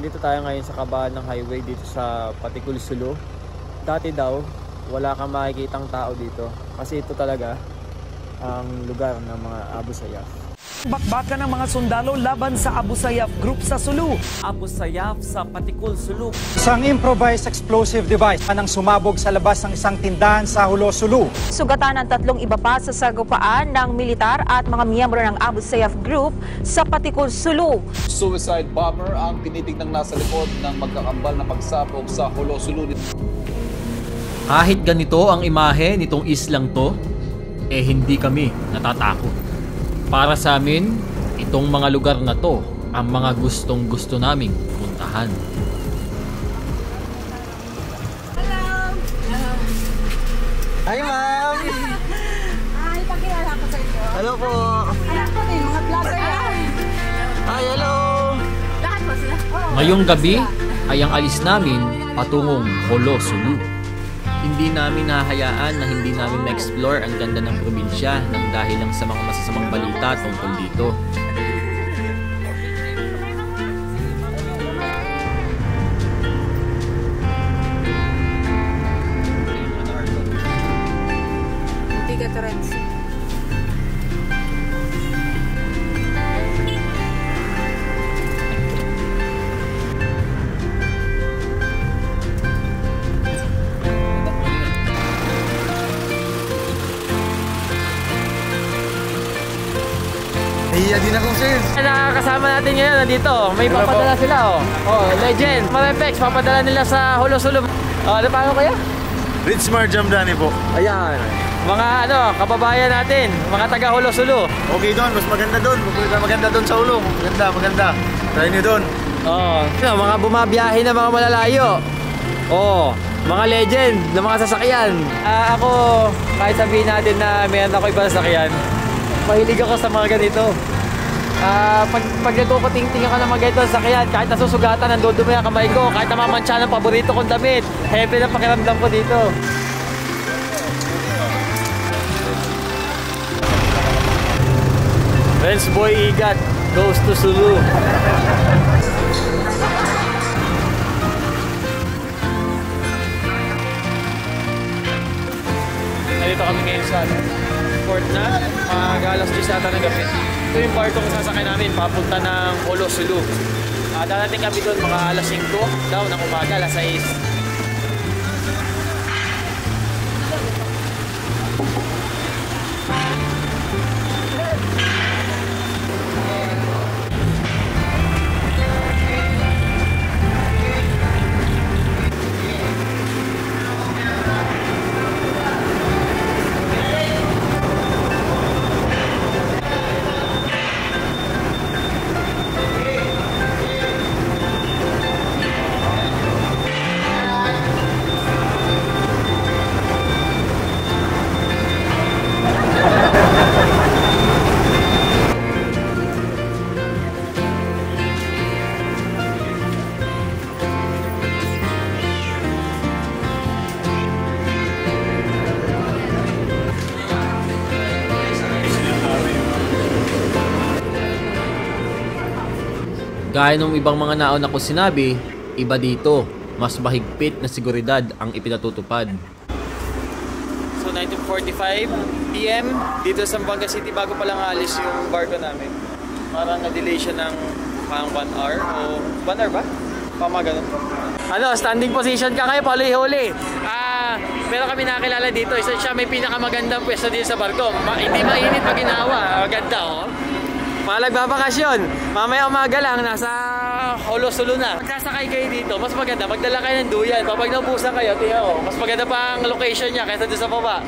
Nandito tayo ngayon sa kabahan ng highway dito sa Patikul, Sulu. Dati daw, wala kang makikitang tao dito kasi ito talaga ang lugar ng mga Abu Sayyaf. Bakbakan ng mga sundalo laban sa Abu Sayyaf Group sa Sulu. Abu Sayyaf sa Patikul, Sulu. Isang improvised explosive device ang sumabog sa labas ng isang tindahan sa Hulo, Sulu. Sugatan ng 3 iba pa sa sagupaan ng militar at mga miyembro ng Abu Sayyaf Group sa Patikul, Sulu. Suicide bomber ang tinitignang nasa likod ng magkakambal na pagsabog sa Hulo, Sulu. Kahit ganito ang imahe nitong islang to, hindi kami natatakot. Para sa amin, itong mga lugar na to ang mga gustong-gusto naming puntahan. Hello! Hi, ma'am! Ay, pakilala ko sa inyo. Hello po! Alam ko din, mga vlogger yan. Hi, hello! Lahat ba sila? Oo. Ngayong gabi ay ang alis namin patungong Hulo, Sulu. Hindi namin nahahayaan na hindi namin ma-explore ang ganda ng probinsya nang dahil lang sa mga masasamang balita tungkol dito. Tiga Torrens. Iya din akong sir. Nakakasama natin ngayon nandito. May papadala sila legend. Marefex, papadala nila sa Hulo, Sulu. Ano pa ako kaya? Richmar Jamdani po. Ayan. Mga kababayan natin, mga taga Hulo, Sulu. Okay doon, mas maganda doon. Maganda doon sa ulo. Maganda. Try niyo doon. Mga bumabiyahe na mga malalayo. Mga legend na mga sasakyan. Ako, kahit sabihin natin na mayroon ako ibang sasakyan, mahilig ako sa mga ganito. Pag nagkukuting-ting ako ng mga ganito sa sakyan, kahit nasusugatan, nandudumi ang kamay ko, kahit namamansya ng paborito kong damit, happy na pakiramdam ko dito. Friends, Boy Igat goes to Sulu. Nandito kami ngayon sa port na, mag-alas 10 ata ng gabi. Ito yung barko kung sasakay namin, papunta ng Hulo, Sulu. Darating kami doon mga alas 5 daw ng umaga, alas 6. Gaya ng ibang mga nauna ko sinabi, iba dito, mas mahigpit na seguridad ang ipinatutupad. So 9:45 PM dito sa Zamboanga City bago pa lang alis yung barko namin. Parang na-delay siya ng parang 1 hour o 1 hour ba? Ganun. Standing position ka kayo, pali-huli. Pero kami nakakilala dito, isa siya may pinakamagandang pwesto dito sa barko. Hindi mainit pag ginawa, maganda Mga nagbabakasyon, mamaya umaga lang, nasa Hulo, Sulu na. Pag sasakay kayo dito, mas maganda, magdala kayo ng duyan. Pag naubusan kayo, mas maganda pa ang location niya kaysa doon sa baba.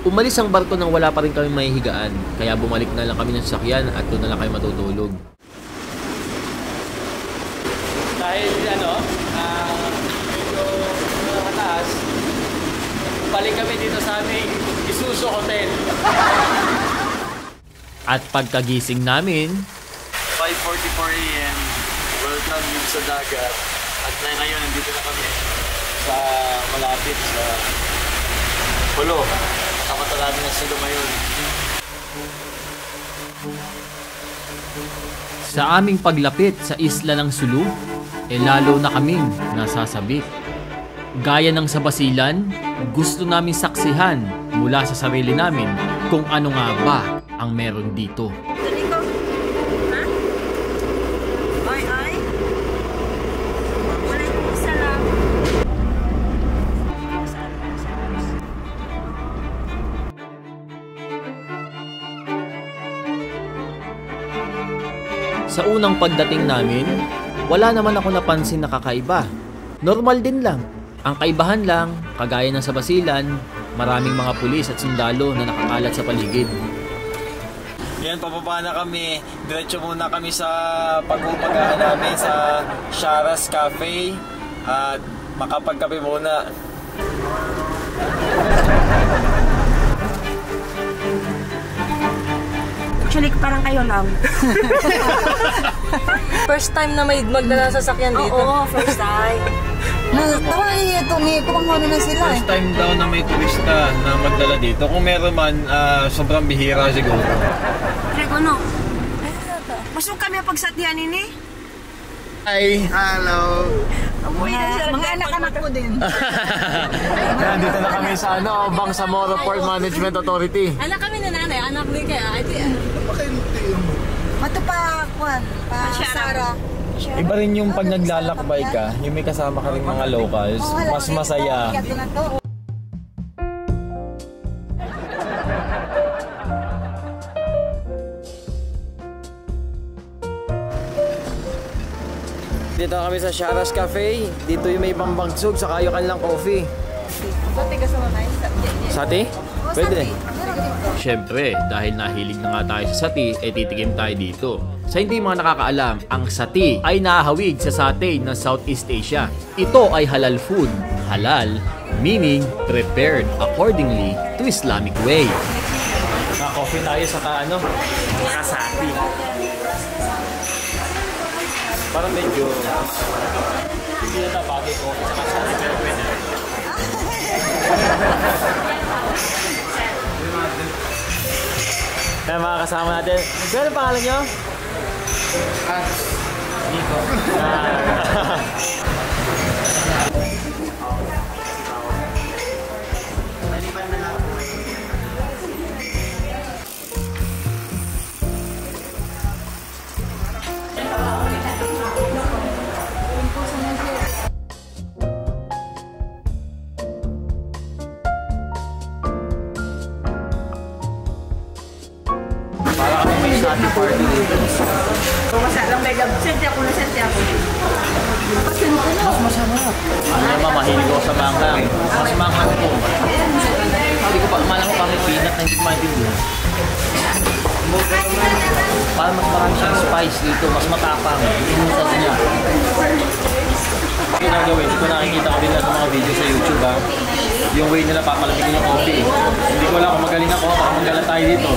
Umalis ang barko nang wala pa rin kami mahihigaan, kaya bumalik na lang kami ng sasakyan at doon na lang kayo matutulog. Dahil medyo nakataas, balik kami dito sa aming Isuzu Hotel. At pagkagising namin, 5:44 AM, welcome yung sa dagat. At ngayon, nandito na kami sa malapit sa Hulo. Nakatalami na sila ngayon. Sa aming paglapit sa isla ng Sulu, lalo na kaming nasasabik. Gaya ng sa Basilan, gusto namin saksihan mula sa sarili namin kung ano nga ba ang meron dito. Sa unang pagdating namin, wala naman ako napansin na kakaiba. Normal din lang. Ang kaibahan lang, kagaya ng sa Basilan, maraming mga pulis at sundalo na nakakalat sa paligid. Yan, pababa na kami. Diretso muna kami sa pag-umagahan namin sa Sharas Cafe. At makapagkape muna. Actually, parang kayo lang. First time na may magdala sa sasakyan dito. Oo, first time. Tama ito, may kumanghano na sila. First time daw na may turista na magdala dito. Kung meron man, sobrang bihira siguro. Rego, no? Masuk kami pagsatihan ini. Hi! Hello! Mga anak-anak ko din. Nandito na kami sa Bangsamoro Port Management Authority. Anak kami na nanay, anak ni kaya. Matupakuan, pa Sara. Iba rin yung pag naglalakbay ka, yung may kasama ka rin mga locals, mas masaya. Dito kami sa Sharas Cafe. Dito yung may pambagsog sa kayo kanilang coffee. Sati ka sa manay? Sati? Pwede. Siyempre, dahil nahilig na nga tayo sa sati, titikim tayo dito. Sa hindi mga nakakaalam, ang sati ay nahawig sa satay ng Southeast Asia. Ito ay halal food. Halal, meaning prepared accordingly to Islamic way. Naka-coffee tayo sa nakasati. Parang medyo hindi na bagay coffee sa kasati, pero pwede. Kaya mga kasama natin. Pero pangalan nyo? Nico. Para kami may sati party dito. Masalang mega. Senti ako. Mas masarap. Ano naman, mahilig ako sa manghang. Mas manghang po. Hindi ko pa, malam ko kami peanut na hindi ko maintindihan. Para mas marami siyang spice dito, mas matapang. Yung sauce niya. Ginagawin, ito nakikita ko din sa mga video sa YouTube yung way nila papalamigin yung coffee. Hindi ko alam kung magaling ako, baka magalang tayo dito.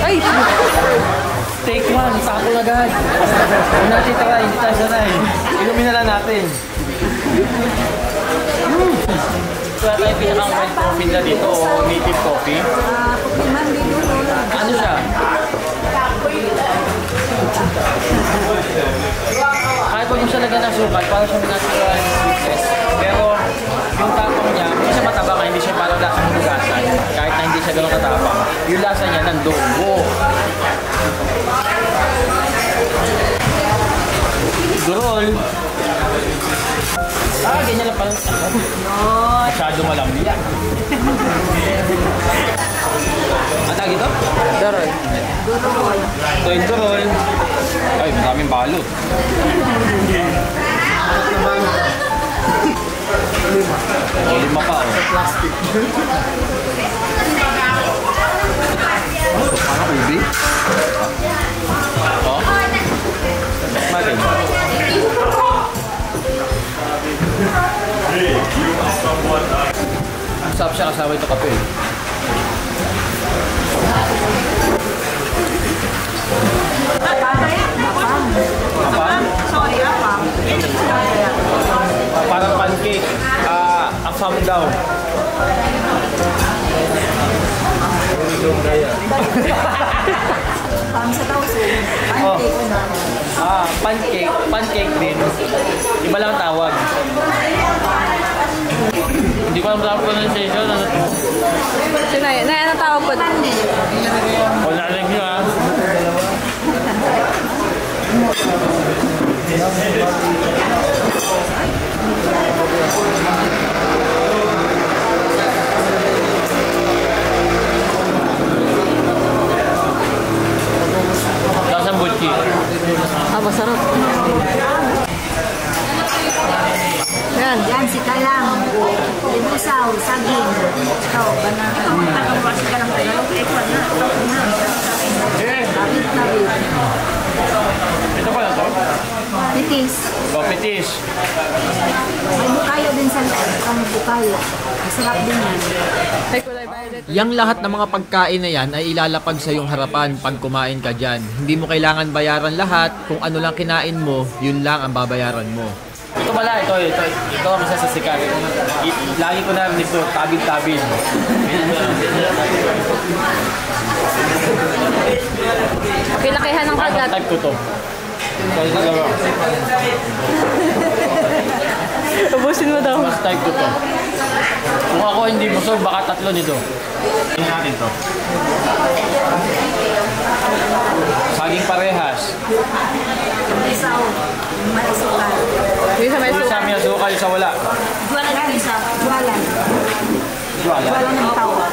Ay! Take one, tapo agad. Huwag natin try, hindi tayo sanay. Inumin na lang natin. Ito na tayo pinakang white coffee na dito o native coffee. Ano siya? Kahit huwag mo siya lagyan ng sukal, parang siya natural sweetness. Pero yung tapang niya, hindi siya matabang, hindi siya parang lasang hugasan. Kahit na hindi siya gano'ng katapang. Yung lasa niya nandun. Wow! Durol! Ganyan lang pala. Masyado malamig. Ang tawag ito? Durol. Ito yung durol. Ay, maraming balot. Lima pa, plastic. Parang ubi? Oh? Bakit? Masarap siya kasama ito kape. Apam? Sorry, apam. Parang pancake. Apam daw. Sa tauso. Pancake. Pancake din. Iba lang tawag. Hindi ko alam sa pronunciation. Ano tawag po? Wala rin nyo ha. Lasang butchi. Masarap. Yan, si Kalang. Limusaw, saging. Ito, banana. Kasi ka lang tayo. Tabit. Ito pala to? Pitis. Pitis. May bukayo din sa loob. Ang bukayo. Masarap din yan. Yang lahat ng mga pagkain na yan ay ilalapag sa iyong harapan pag kumain ka dyan. Hindi mo kailangan bayaran lahat. Kung ano lang kinain mo, yun lang ang babayaran mo. Ito pala, ito ang isa sa sikat. Lagi ko na nito, tabid-tabid. Pilakihan ng kagat. Type ko to. Ubusin mo daw. Mas type ko to. Kung ako hindi busog, baka 3 nito. Tingnan natin to. Saging parehas. Limusaw. May sukal. Yung isa may asukal, yung isa wala. Jualan isa. Jualan. Jualan ng tawag.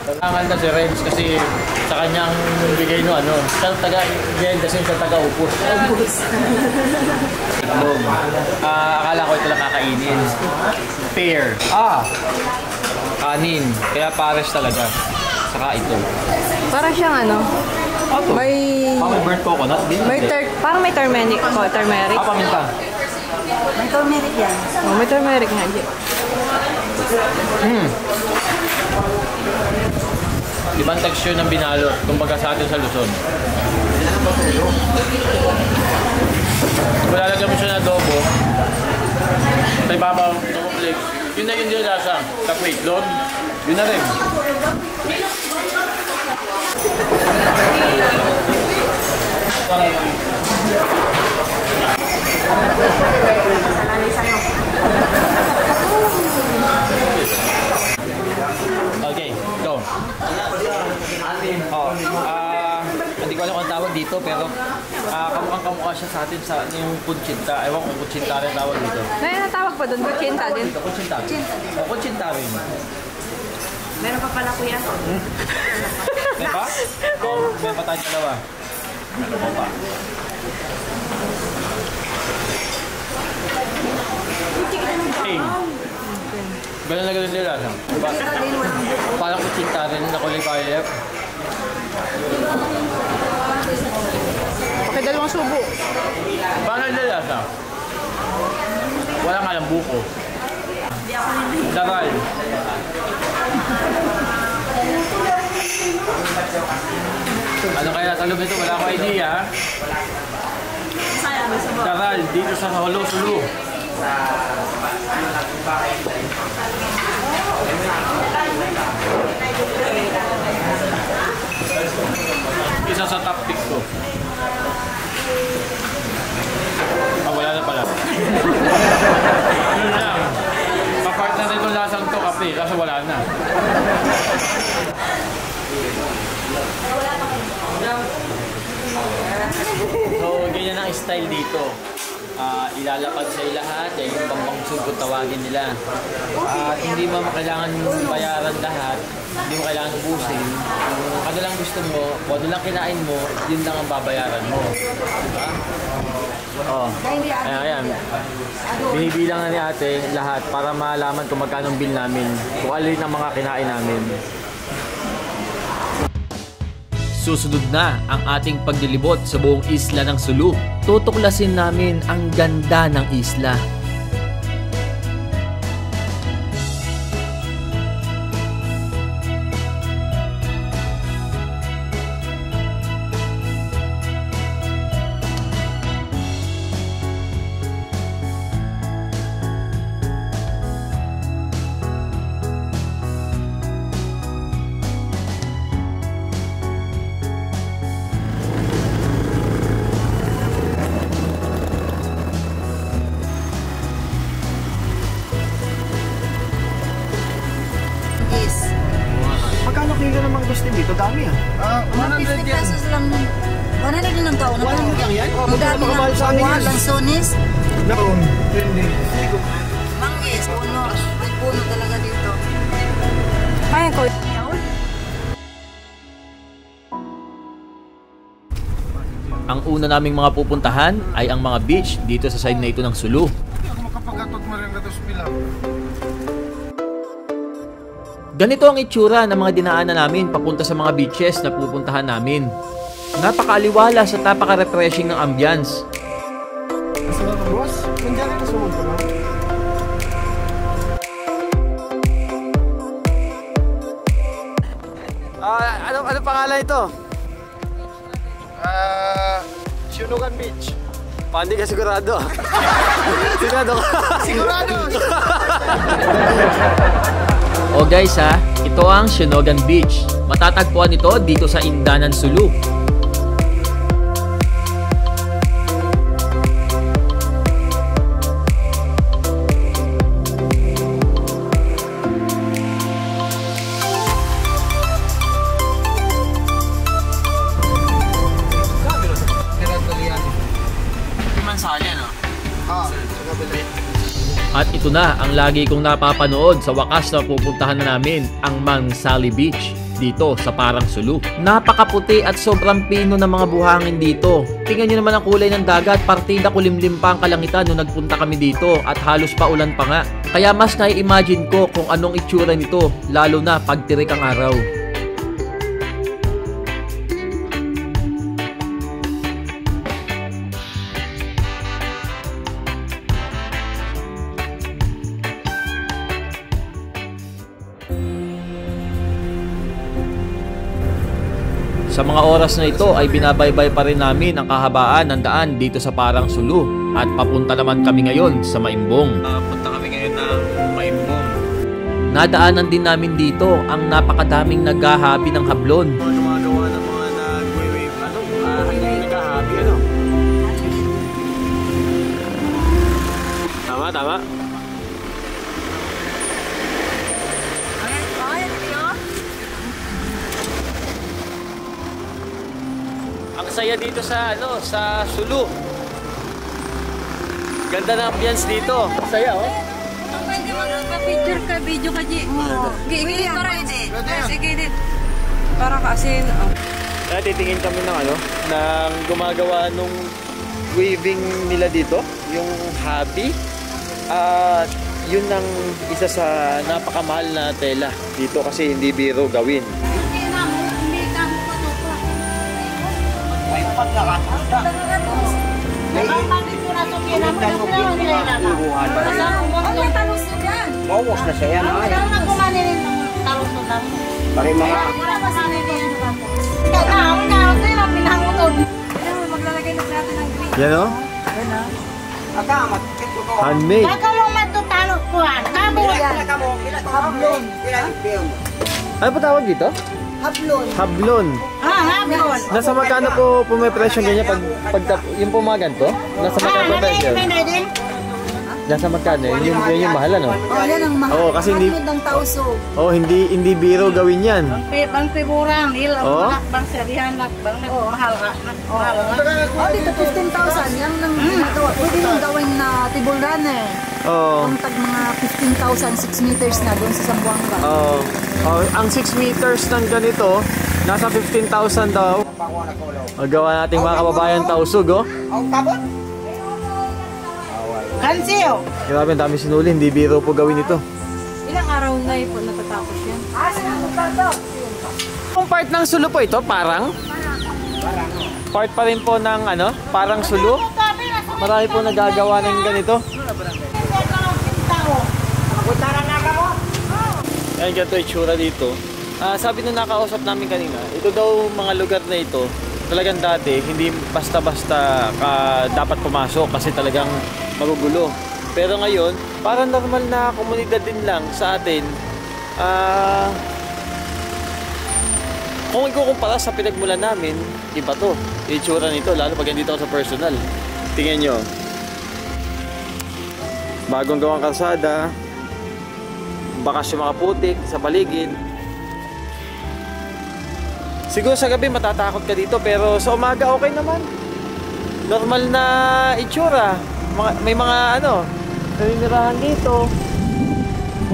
Tangan na si Renz kasi sa kanyang bigay no ano. Siya taga-igenda siya taga-upos. Itlog. Akala ko ito lang kakainin. Pear. Kanin. Kaya pares talaga. Saka ito. Para siyang ano? May... May burnt coconut din. Parang may turmeric. Turmeric. Paminta. May turmeric yan. May turmeric nga. Ibang texture ng binalot kumbaga sa atin sa Luzon. Kung lalagyan mo siya na adobo, sa ibabaw, flakes, yun na yun din lasa. Tapos itlog, yun na rin. Okay, go. Hindi ko alam kung tawag dito pero kamukha siya sa atin sa yung kuchinta. Ewan kung kuchinta rin tawag dito. Ano tawag pa doon? Kuchinta din? Kuchinta. Kuchinta rin. Meron pa pala kuya. May pa? May pa tayo dalawa. Ano pa? Hey. Ganun na ganun nila. Parang kuchinta rin na kulay violet. Pakidalawang subo. Paano nila sa? Wala nga lang buko. Daral. Ano kaya sa loob nito? Wala akong idea. Daral, dito sa Holo-Sulu. Isa sa top pick ko. Wala na pala. Yun lang. Pa-part na rin itong lasang to kape kasi wala na. So, ganyan ang style dito. Ilalapag sa lahat, yung bambang sugod tawagin nila. At hindi mo kailangan bayaran lahat, hindi mo kailangan ubusin. Kung ano lang gusto mo, kung ano lang kinain mo, yun lang ang babayaran mo. Diba? Ayan. Binibilang na ni ate lahat para malaman kung magkano ang bill namin, kung alin ang mga kinain namin. Susunod na ang ating paglilibot sa buong isla ng Sulu. Tutuklasin namin ang ganda ng isla. Manggis. Magkano kilo ng manggis din dito? Dami ah. 150 pesos lang. 100 lang taon. 100 lang yan? Madami Napakabahal ng sa amin yan. lansones. Naon, hindi. Manggis, puno. May puno talaga dito. Kaya ko. Ang una naming mga pupuntahan ay ang mga beach dito sa side na ito ng Sulu. Ganito ang itsura ng mga dinaanan namin papunta sa mga beaches na pupuntahan namin. Napakaaliwala sa napaka-refreshing ng ambience. Boss, nandiyan ka sumunod ko lang. Ano pangalan ito? Sinugan Beach. Hindi ka sigurado. Sigurado ka? Sigurado! O guys ha, ito ang Sinugan Beach. Matatagpuan ito dito sa Indanan, Sulu. At ito na ang lagi kong napapanood sa wakas na pupuntahan na namin, ang Mang Sali Beach dito sa Parang Sulu. Napakaputi at sobrang pino ng mga buhangin dito. Tingnan nyo naman ang kulay ng dagat, partida kulimlim pa ang kalangitan nung nagpunta kami dito at halos pa ulan pa nga. Kaya mas nai-imagine ko kung anong itsura nito, lalo na pag tirik ang araw. Sa mga oras na ito ay binabaybay pa rin namin ang kahabaan ng daan dito sa Parang Sulu at papunta naman kami ngayon sa Maimbong. Punta kami ngayon ng Maimbong. Nadaanan din namin dito ang napakadaming naghahabi ng hablon. Gumagawa ng mga nag-wave, naghahabi, ano? Tama. Ang saya dito sa Sulu. Ganda ng ambience dito. Saya oh. Pwede magpa-picture ka, video ka, G. Gigit para din. Sige din. Para kasi, Titingin kami ng gumagawa nung weaving nila dito, yung hobby. At yun ang isa sa napakamahal na tela dito kasi hindi biro gawin. Bawas na siya yan. Pari mga... maglalagay na natin ng green. Yan o? Handmade. Ano pa tawag dito? Hablon. Hablon. Nasa magkano po may presyo ganyan pag yung po mga ganito? Nasa magkano po presyo? Nasa magkano? Yun yung mahal ano? Yan ang mahal. Oo, kasi hindi ng tauso. hindi biro gawin yan. Bang piburang, Oo. bang serihan, bang mahal ka. Dito 15,000. Yan ang ginagawa. Pwede nang gawin na tibulan eh. Oo. Ang tag mga 15,000, 6 meters na doon sa Zamboanga. Oo. Ang 6 meters ng ganito, nasa 15,000 daw. Magawa nating mga kababayan tausug, oh. Kansiyo! Grabe, ang dami sinuli. Hindi biro po gawin ito. Ilang araw na po natatapos yan? Kung part ng Sulu po ito, parang? Part pa rin po ng parang Sulu. Marami po nagagawa ng ganito. Ayan, ganito itsura dito. Sabi nung nakausap namin kanina, ito daw mga lugar na ito, talagang dati, hindi basta-basta dapat pumasok kasi talagang magugulo. Pero ngayon, parang normal na komunidad din lang sa atin. Kung ikukumpara sa pinagmulan namin, iba to. Itsura nito, lalo pag andito ako sa personal. Tingnan nyo. Bagong gawang kalsada. bakas yung mga putik sa paligid. Siguro sa gabi matatakot ka dito, pero sa umaga okay naman. Normal na itsura. May mga naninirahan dito.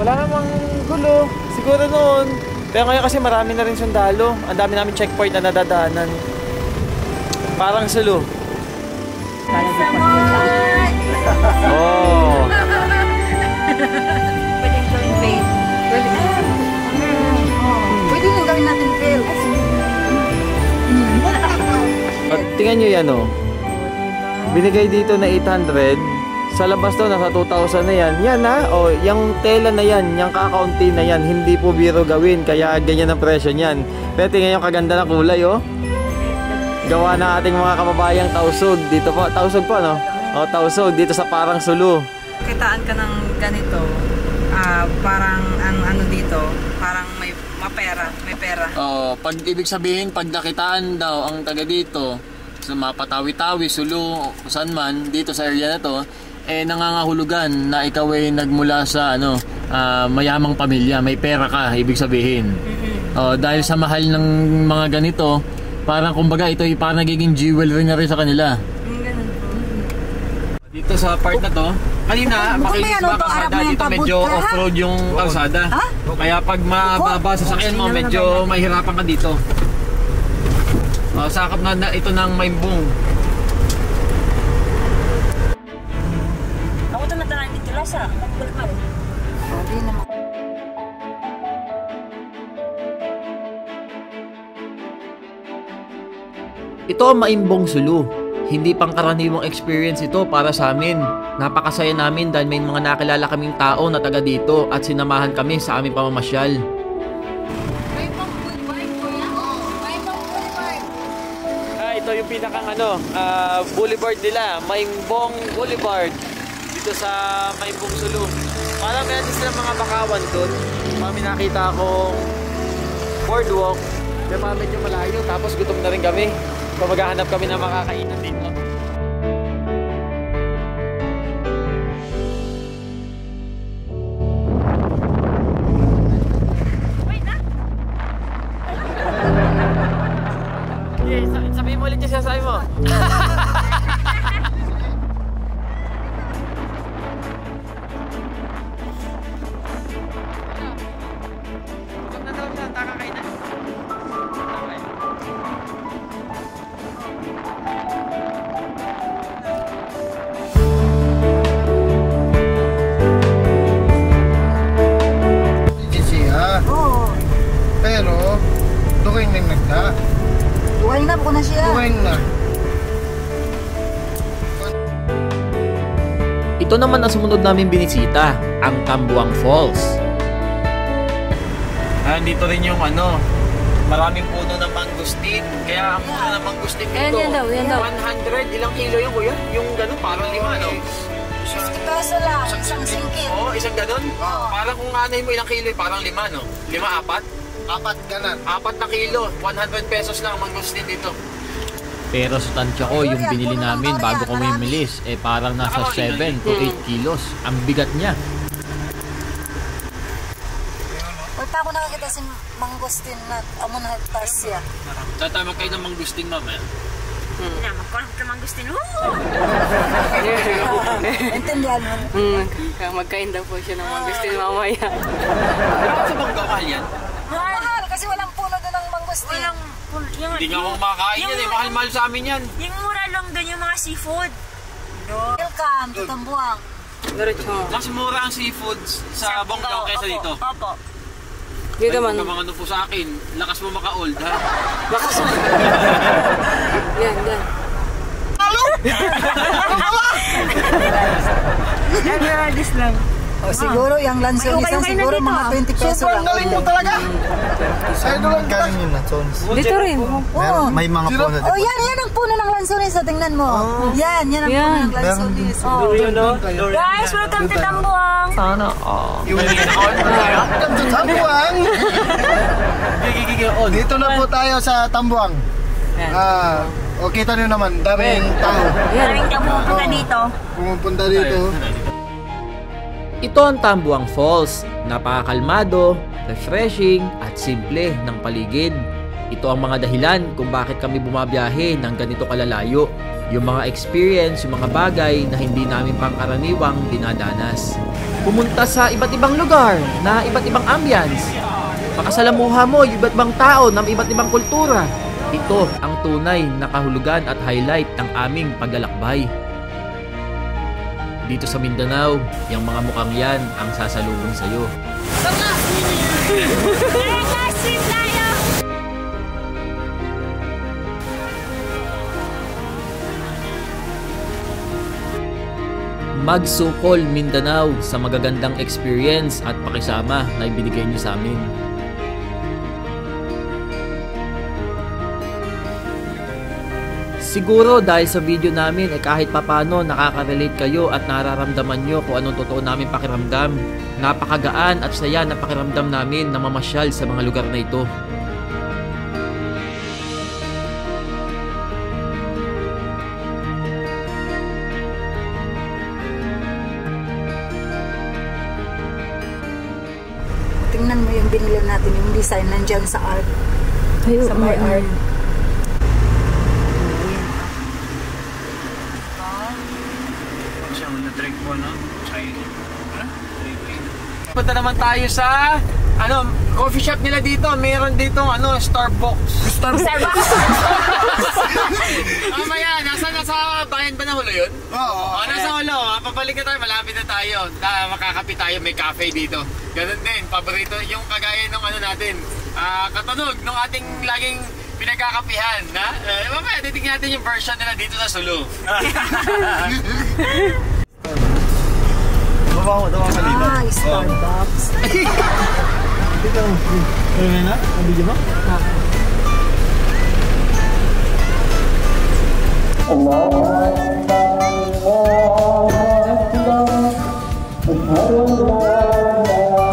Wala namang gulo. Siguro noon. Pero ngayon kasi marami na rin sundalo. Ang dami namin checkpoint na nadadaanan. Parang sulu. Oh. Pwedeng gawin fail. Pwede nang gawin natin fail. At tingnan nyo yan binigay dito na 800. Sa labas to nasa 2,000 na yan. Yan yung tela na yan, yung kakaunti na yan, hindi po biro gawin. Kaya ganyan ang presyo niyan. Pero tingnan yung kaganda ng kulay gawa ng ating mga kababayang Tausug. Dito po, Tausug po Tausug dito sa Parang Sulu. Kitaan ka ng ganito, parang ang dito, parang may pera. Pag ibig sabihin, pag nakitaan daw ang taga dito, sa mga Patawi-Tawi, Sulu, saan man, dito sa area na to, nangangahulugan na ikaw ay nagmula sa mayamang pamilya, may pera ka, ibig sabihin. Dahil sa mahal ng mga ganito, parang kumbaga ito ay parang nagiging jewelry na rin sa kanila. Dito sa part na to, kanina makinis ba kalsada dito, medyo off-road yung kalsada. Kaya pag mababa sa sakyan mo, medyo mahirapan ka dito. Sakap na ito ng Maimbong. Ako ito natalaan dito lasa. Magbulman. Sabi naman. Ito ang Maimbong Sulu. Hindi pangkaraniwang experience ito para sa amin. Napakasaya namin dahil may mga nakilala kaming tao na taga dito at sinamahan kami sa aming pamamasyal. Ito yung pinakang boulevard nila, Maimbong Boulevard. Dito sa Maimbong Sulu. Parang meron sila mga bakawan doon. May nakita akong boardwalk. Kaya medyo malayo, tapos gutom na rin kami. So maghahanap kami ng makakainan dito. Sabihin mo ulit yung sinasabi mo. Pero, duwing nang nagda. Duwing na po na siya. Duwing na. Ito naman ang sumunod namin binisita, ang Tambuang Falls. Dito rin yung maraming puno ng mangustin. Kaya ang puno ng mangustin dito, yan daw. 100, ilang kilo yung kuya? Yung gano'n, parang 5, Kaso lang, isang singkit. Isang gano'n? Parang kung anahin mo ilang kilo, parang 5, 4? 4 ganan. 4 na kilo, 100 pesos lang ang mangustin dito. Pero sa tansya ko, yung binili namin bago ko umilis, parang nasa 7 to 8 kilos. Ang bigat niya. Pagka ako nakakita si mangustin na amon hatas siya. Tatama kayo ng mangustin mamaya. Magkaroon ka mangustin. Intindihan mo? Magkain daw po siya ng mangustin mamaya. Sa bangga mahal yan? Mahal kasi walang puno doon ng mangustin. Hindi nga ako makakain yan mahal-mahal sa amin yan. Yung mura lang doon yung mga seafood. Welcome to Tambuang. Mas mura ang seafoods sa Bonggao kaysa dito. Opo. Dito man. Kamang po sa akin, lakas mo maka-old ha? Lakas mo. Yan. Nag-radis lang. Siguro yung lansones siguro mga 20 peso lang. Galing mo talaga. Idol galing yun na, Sons. Dito rin. May mga puno dito. Yan ang puno ng lansones. Tingnan mo. Yan ang puno ng lansones. Guys, welcome to Tambuang. Sana Welcome to Tambuang. Dito na po tayo sa Tambuang. Kita nyo naman, daming tao. Maraming tao pumunta dito. Pumupunta dito. Ito ang Tambuang Falls, napakakalmado, refreshing at simple ng paligid. Ito ang mga dahilan kung bakit kami bumabiyahe ng ganito kalalayo. Yung mga experience, yung mga bagay na hindi namin pangkaraniwang dinadanas. Pumunta sa iba't ibang lugar na iba't ibang ambience. Makasalamuha mo yung iba't ibang tao ng iba't ibang kultura. Ito ang tunay na kahulugan at highlight ng aming paglalakbay. Dito sa Mindanao, yung mga mukhang yan ang sasalubong sa'yo. Magsukol Mindanao sa magagandang experience at pakisama na ibinigay niyo sa amin. Siguro dahil sa video namin kahit papano nakaka-relate kayo at nararamdaman nyo kung anong totoo namin pakiramdam. Napakagaan at saya na pakiramdam namin na mamasyal sa mga lugar na ito. Tingnan mo yung binili natin, yung design nandyan sa art. Ayun, sa my art. Punta naman tayo sa coffee shop nila dito. Meron dito Starbucks. Starbucks. Mamaya, nasa bayan ba na Hulo yun? Oo. Nasa Hulo. Pabalik na tayo, malapit na tayo. Makakapi tayo, may cafe dito. Ganun din, paborito yung kagaya ng natin. Katunog ng ating laging pinagkakapihan. Mamaya, titignan natin yung version nila dito sa Sulu. Starbucks. Dito. Ano na? Nabigyan mo?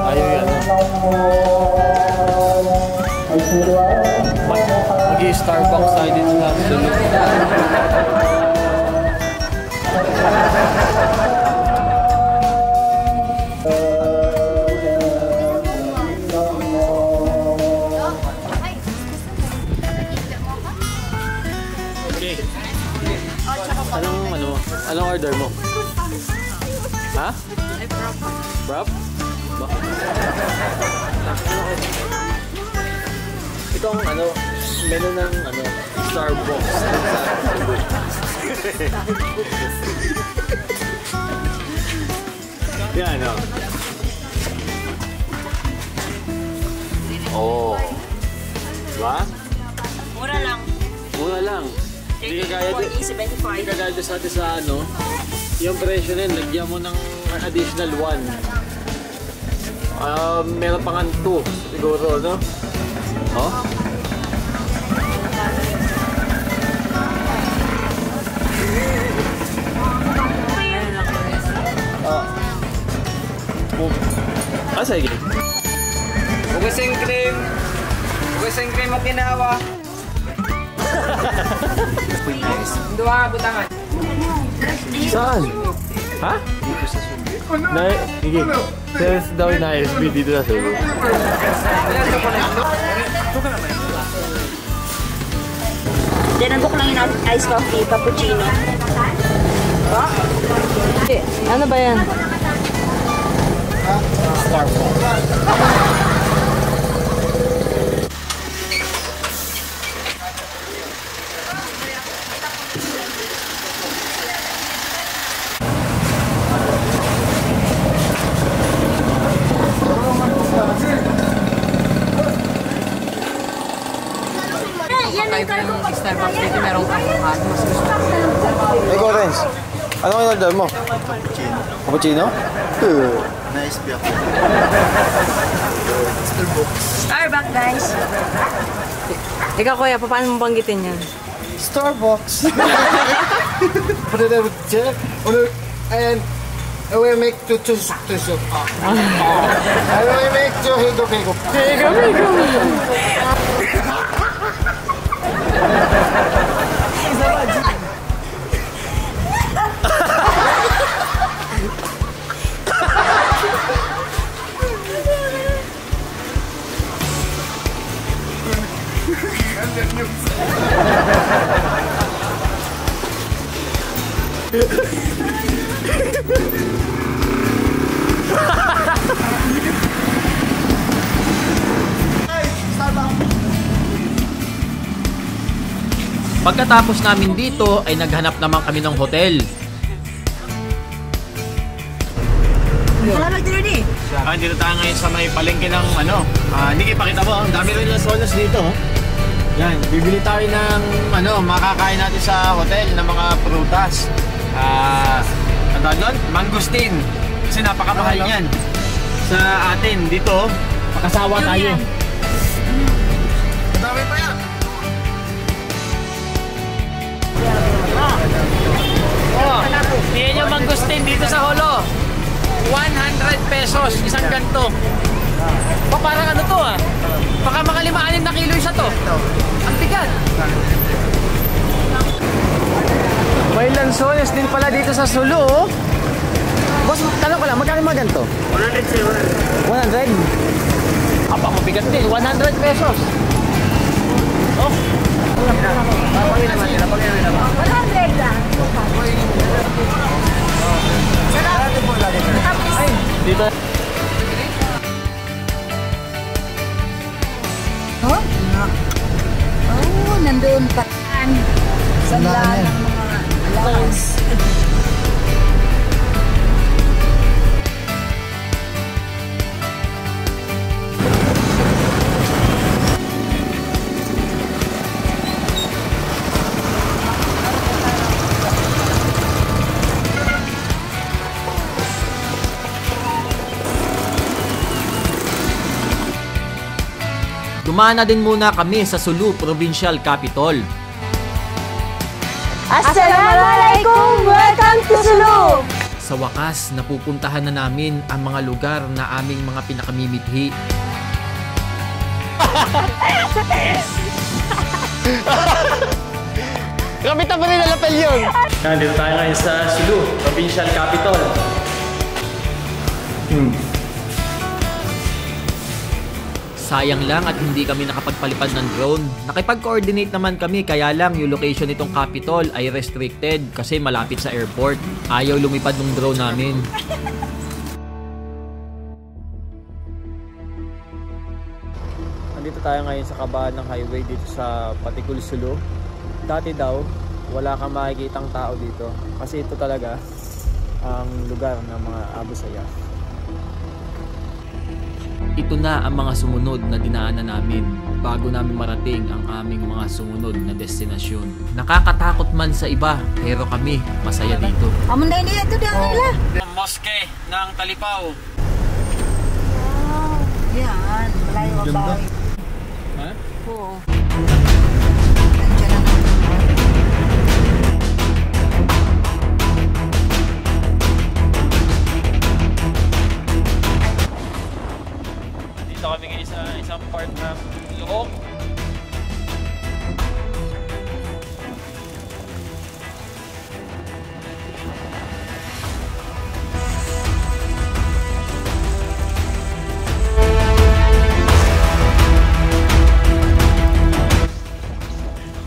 Ayaw yan. Mag-i-Starbucks tayo dito sa Sulu. Anong order mo? Ha? Wrap? Ito ang menu ng Starbucks. Yan Oh. Diba? Mura lang. Mura lang. Hindi kagaya doon sa atin sa yung presyo rin, lagyan mo ng additional 1. Meron pa nga 2 siguro, no? Oh? Sige. Bugasing cream. Bugasing cream at ginawa. Dua butangan. Saan? Ha? Dito sa Sulu. Sige. Sales daw na SB dito sa Sulu. Dinabok lang yung ice coffee, cappuccino. Ano ba yan? Starbucks dito merong avocado. Mas gusto ko. Ikaw, Renz. Ano ang order mo? Cappuccino. Nice beer. Starbucks, guys. Ikaw, kuya, paano mo banggitin yan? Starbucks. Put it with Jack. And I will make two soup. I will make two higo. Pagkatapos namin dito ay naghanap naman kami ng hotel. Salamat din eh. Dito tayo ngayon sa may palengke ng Niki, pakita mo, ang dami rin ng solas dito. Yan, bibili tayo ng makakain natin sa hotel ng mga prutas. Ano nun? Mangustin. Kasi napakamahal yan. Sa atin, dito, pakasawa tayo. Madami pa yan. Yan yung mangustin dito sa Holo. 100 pesos, isang ganto. Parang ano to baka mga 5-6 na kilo isa to. Ang bigat. May lansones din pala dito sa Sulu. Boss, tanong ko lang, magkano mga ganito? 100? Apa, mabigat din. 100 pesos. Oh. 100 lang. Dito. Oh? Oh, nandoon pa. Sa lahat ng mga allowance. Dumana din muna kami sa Sulu Provincial Capital. Assalamualaikum! Welcome to Sulu! Sa wakas, napupuntahan na namin ang mga lugar na aming mga pinakamimithi. Kapitan pa rin na lapel yun! Dito tayo ngayon sa Sulu Provincial Capital. Sayang lang at hindi kami nakapagpalipad ng drone. Nakipag-coordinate naman kami, kaya lang yung location nitong Capitol ay restricted kasi malapit sa airport. Ayaw lumipad ng drone namin. Nandito tayo ngayon sa kabahan ng highway dito sa Patikul, Sulu. Dati daw, wala kang makikitang tao dito kasi ito talaga ang lugar ng mga Abu Sayyaf. Ito na ang mga sumunod na dinaanan namin bago namin marating ang aming mga sumunod na destinasyon. Nakakatakot man sa iba, pero kami masaya dito. Amon na ini ito dia nila. Moske ng Talipaw. Yan, malayo ba? Ha? Oo. Dito kami ngayon sa isang part ng Look.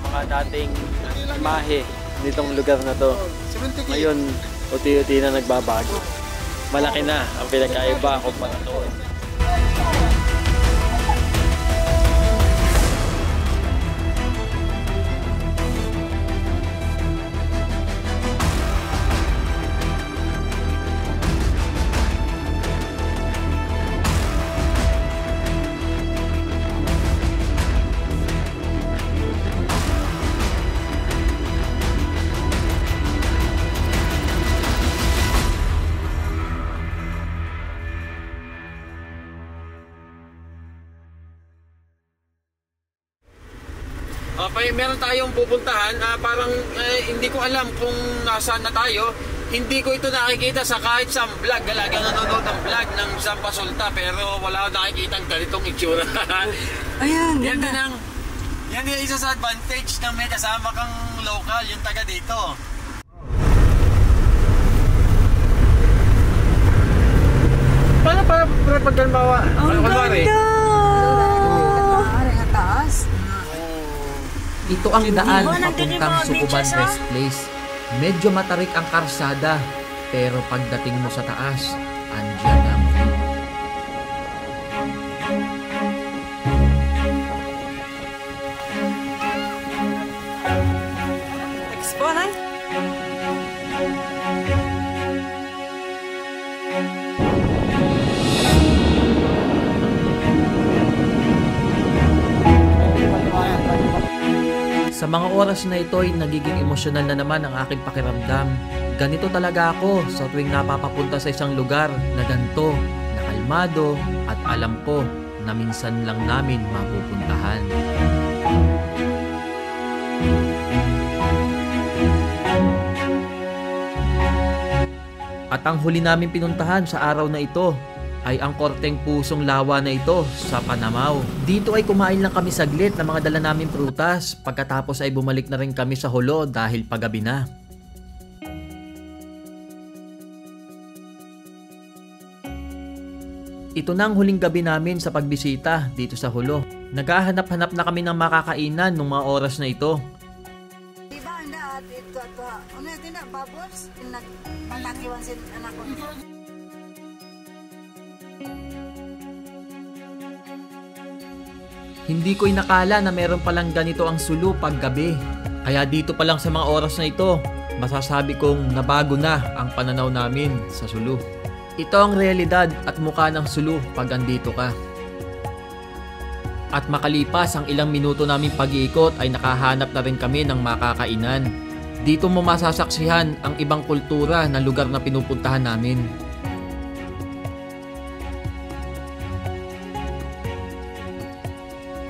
Mga dating imahe nitong lugar na to. Ngayon, unti-unti na nagbabago. Malaki na ang pinagkaiba kumpara noon. Meron tayong pupuntahan, parang hindi ko alam kung nasaan na tayo. Hindi ko ito nakikita sa kahit sa vlog. Lagi nanonood ng vlog ng Zampa Sulta, pero wala akong nakikita ang ganitong itsura. Ayan, yan din isa sa advantage na may kasama kang local, yung taga dito. Paano para pagkalmawa? Ang ganda! Ang taas. Ito ang daan papuntang Sukuban Rest Place. Medyo matarik ang karsada, pero pagdating mo sa taas, andyan ang view. Exponent? Sa mga oras na ito ay nagiging emosyonal na naman ang aking pakiramdam. Ganito talaga ako sa tuwing napapapunta sa isang lugar na ganito, na kalmado at alam ko na minsan lang namin mapupuntahan. At ang huli namin pinuntahan sa araw na ito ay ang Korteng Pusong Lawa na ito sa Panamaw. Dito ay kumain lang kami saglit ng mga dala naming prutas. Pagkatapos ay bumalik na rin kami sa Hulo dahil paggabi na. Ito na ang huling gabi namin sa pagbisita dito sa Hulo. Naghahanap-hanap na kami ng makakainan nung mga oras na ito. Diba, anda at ito, ano yun, babos, nagpatakiwan sin anak ko. Hindi ko inakala na meron palang ganito ang Sulu paggabi. Kaya dito pa lang sa mga oras na ito, masasabi kong nabago na ang pananaw namin sa Sulu. Ito ang realidad at mukha ng Sulu pag andito ka. At makalipas ang ilang minuto naming pag-iikot ay nakahanap na rin kami ng makakainan. Dito mo masasaksihan ang ibang kultura na lugar na pinupuntahan namin.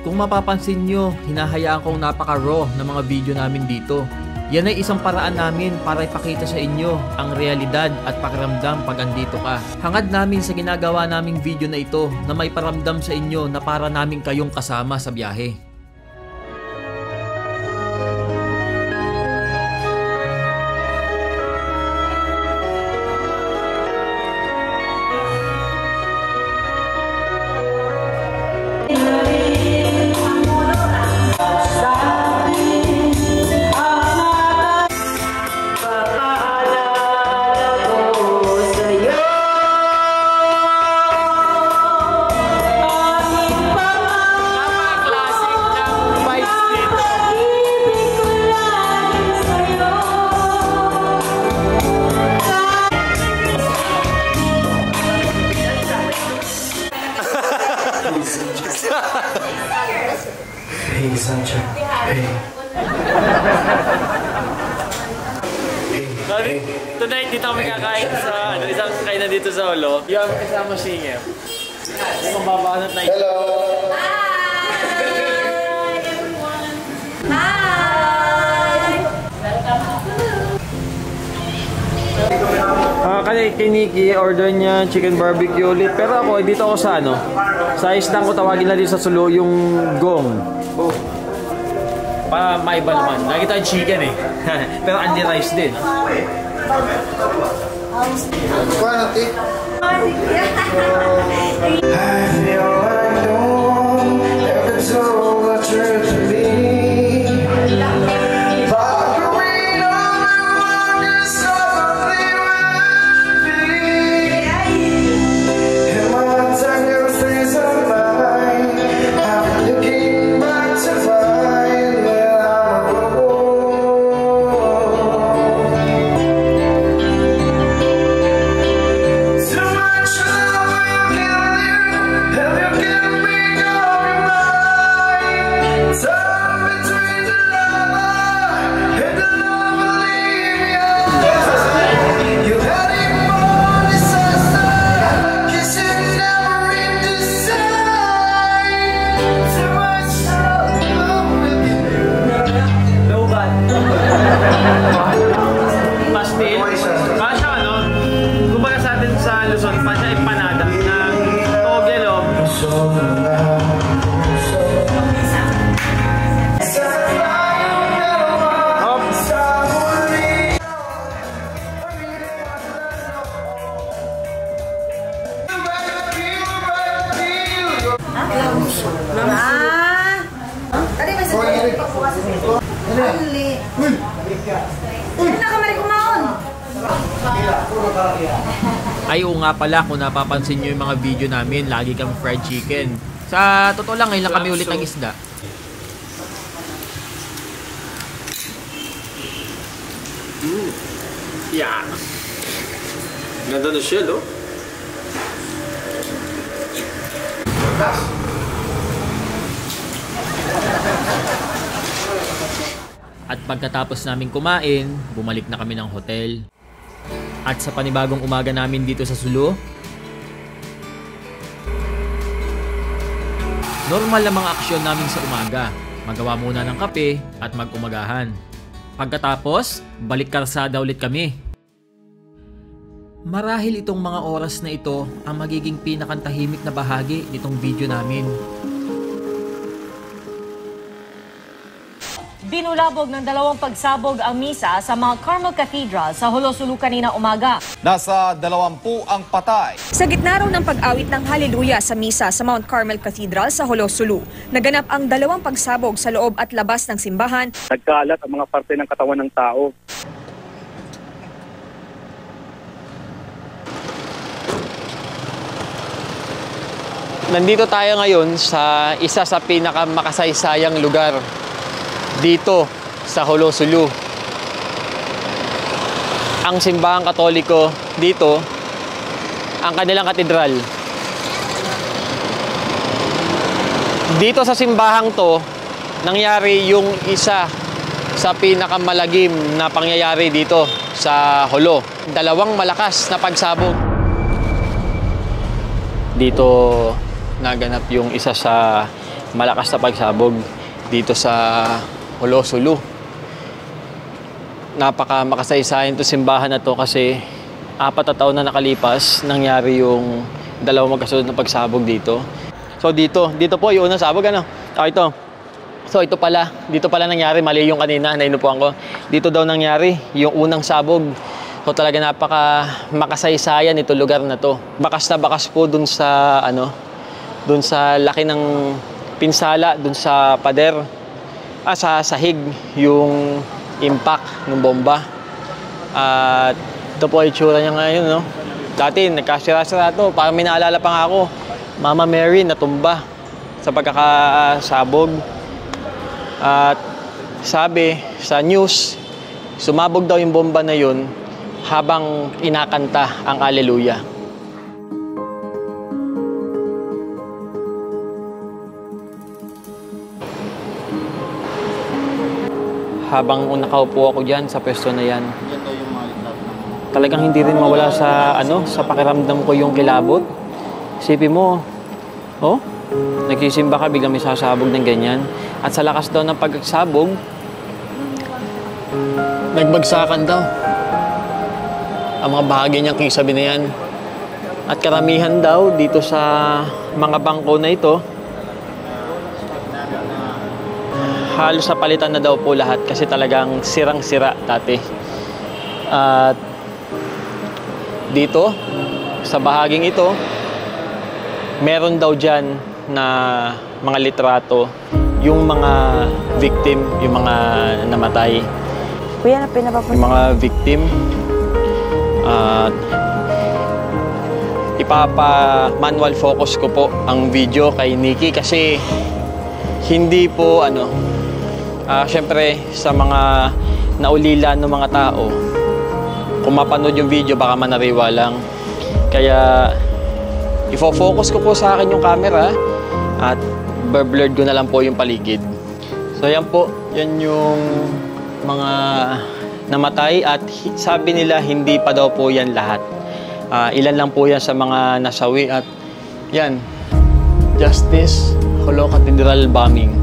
Kung mapapansin nyo, hinahayaan kong napaka-raw ng mga video namin dito. Yan ay isang paraan namin para ipakita sa inyo ang realidad at pakiramdam pag andito ka. Hangad namin sa ginagawa naming video na ito na may paramdam sa inyo na para namin kayong kasama sa biyahe. Hey, Sancho. Hey. Tonight, dito kami kakain sa isang kainan dito sa Hulo. Yung kasama singer. Yung mababanat na ito. Hello! Kay Nikki, order niya chicken barbecue ulit. Pero ako, dito ako sa sa isdang ko tawagin na dito sa Sulu, yung gong. Para maiba naman. Nakita yung chicken eh. Pero only rice din. Kuha natin. Help me Ali. Hindi na kamari kumaon. Ay oo nga pala, kung napapansin nyo yung mga video namin, lagi kami fried chicken. Sa totoo lang, ngayon lang kami ulit ng isda. Yeah. Ganda na shell, oh. At pagkatapos namin kumain, bumalik na kami ng hotel. At sa panibagong umaga namin dito sa Sulu, normal na mga aksyon namin sa umaga. Magawa muna ng kape at mag-umagahan. Pagkatapos, balik karsada ulit kami. Marahil itong mga oras na ito ang magiging pinakantahimik na bahagi nitong video namin. Binulabog ng 2 pagsabog ang misa sa Mount Carmel Cathedral sa Jolo Sulu kanina umaga. Nasa 20 ang patay. Sa gitna raw ng pag-awit ng Hallelujah sa misa sa Mount Carmel Cathedral sa Jolo Sulu, naganap ang 2 pagsabog sa loob at labas ng simbahan. Nagkalat ang mga parte ng katawan ng tao. Nandito tayo ngayon sa isa sa pinakamakasaysayang lugar dito sa Jolo Sulu. Ang simbahang Katoliko dito, ang kanilang katedral. Dito sa simbahang to, nangyari yung isa sa pinakamalagim na pangyayari dito sa Jolo. 2 malakas na pagsabog. Dito naganap yung isa sa malakas na pagsabog dito sa Jolo Sulu. Napaka makasaysayan to simbahan na to kasi 4 na taon na nakalipas nangyari yung 2 magkasunod na pagsabog dito. So dito po yung unang sabog ano. Ito. So ito pala, dito pala nangyari, mali yung kanina na inupuan ko. Dito daw nangyari yung unang sabog. So talaga napaka makasaysayan ito lugar na to. Bakas na bakas po dun sa dun sa laki ng pinsala dun sa pader. Sa sahig yung impact ng bomba. At ito po ay itsura niya ngayon, no? Dati nagkasira-sira ito, parang may naalala pa nga ako, Mama Mary natumba sa pagkakasabog. At sabi sa news, sumabog daw yung bomba na yun habang inakanta ang Hallelujah. Habang nakaupo ako dyan sa pwesto na yan, talagang hindi rin mawala sa sa pakiramdam ko yung kilabot. Isipin mo, nagsisimba ka, biglang may sasabog ng ganyan. At sa lakas daw ng pagsabog, nagbagsakan daw ang mga bahagi niyang kisabi na yan. At karamihan daw dito sa mga bangko na ito, halos sa palitan na daw po lahat kasi talagang sirang-sira dati. At dito, sa bahaging ito, meron daw dyan na mga litrato, yung mga victim, yung mga namatay. Kuya, na pinapapunta. Yung mga victim. At ipapa-manual focus ko po ang video kay Nikki kasi hindi po syempre sa mga naulila ng mga tao, kung mapanood yung video baka manariwa lang. Kaya ifo-focus ko po sa akin yung camera at blurred ko na lang po yung paligid. So yan po, yan yung mga namatay at sabi nila hindi pa daw po yan lahat. Ilan lang po yan sa mga nasawi at yan, Justice Jolo Cathedral bombing.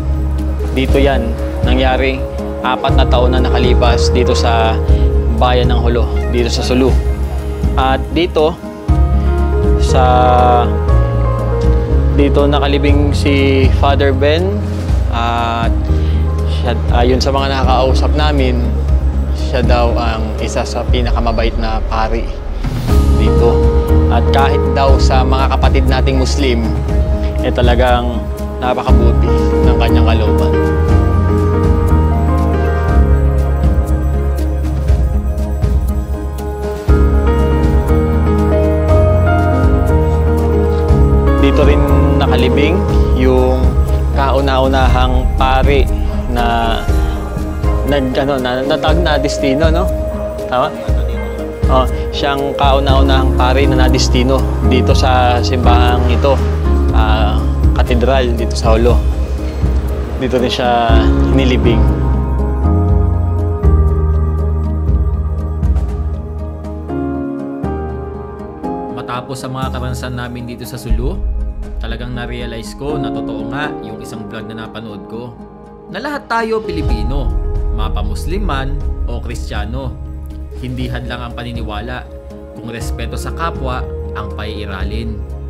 Dito yan nangyari, 4 na taon na nakalipas dito sa bayan ng Jolo, dito sa Sulu. At dito nakalibing si Father Ben at ayon sa mga nakakausap namin, siya daw ang isa sa pinakamabait na pari dito. At kahit daw sa mga kapatid nating Muslim, talagang napakabuti ng kanyang kalooban. Libing, yung kauna-unahang pari na natag na destino, no? Tama? Oh, siyang kauna-unahang pari na nadestino dito sa simbahang ito, katedral dito sa Jolo. Dito din siya nilibing. Matapos sa mga karanasan namin dito sa Sulu, talagang na-realize ko na totoo nga yung isang vlog na napanood ko, na lahat tayo Pilipino, mapa-Muslim man o Kristiyano. Hindi hadlang ang paniniwala kung respeto sa kapwa ang paiiralin.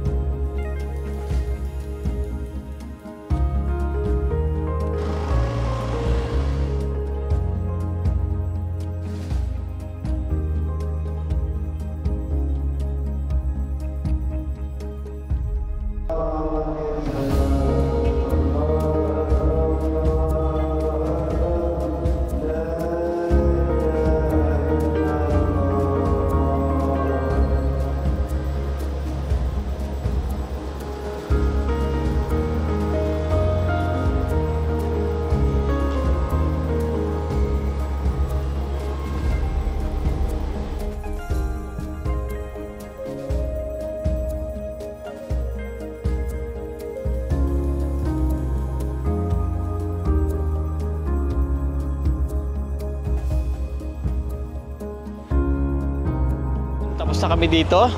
Tapos na kami dito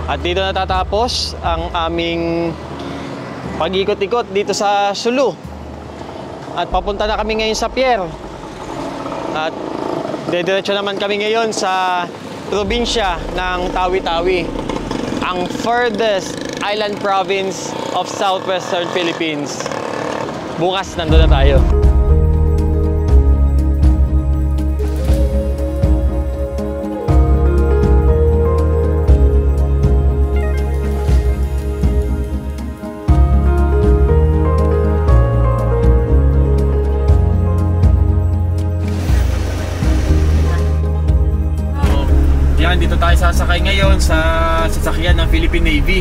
at dito natatapos ang aming pag-ikot-ikot dito sa Sulu. At papunta na kami ngayon sa pier. At dediretso naman kami ngayon sa probinsya ng Tawi-Tawi, ang furthest island province of southwestern Philippines. Bukas nandun na tayo. Dito tayo sasakay ngayon sa sasakyan ng Philippine Navy.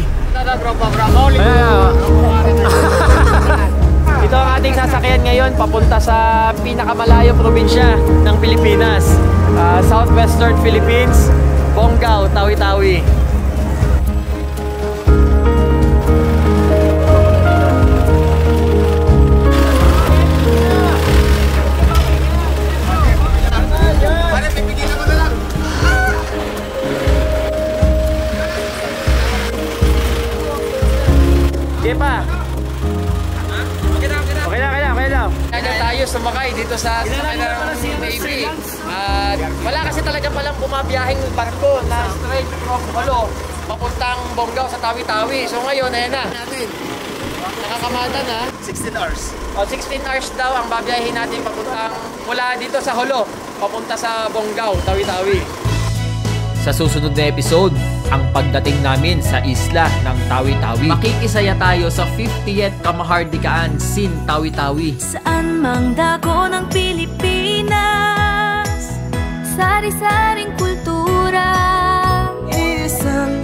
Ito ang ating sasakyan ngayon papunta sa pinakamalayong probinsya ng Pilipinas, Southwestern Philippines, Bonggao, Tawi-Tawi. Pa. Okay na. Kaya tayo sumakay dito sa Navy. At wala kasi talaga palang bumabiyaheng barko na straight from Jolo papuntang Bonggao sa Tawi-Tawi. So ngayon, ayan na. Nakakamada na. 16 hours. O, 16 hours daw ang babiyahin natin papuntang mula dito sa Jolo papunta sa Bonggao, Tawi-Tawi. Sa susunod na episode, ang pagdating namin sa isla ng Tawi-Tawi. Makikisaya tayo sa 50th Kamahardikaan Sin Tawi-Tawi. Saan mang dako ng Pilipinas, sari-saring kultura, isang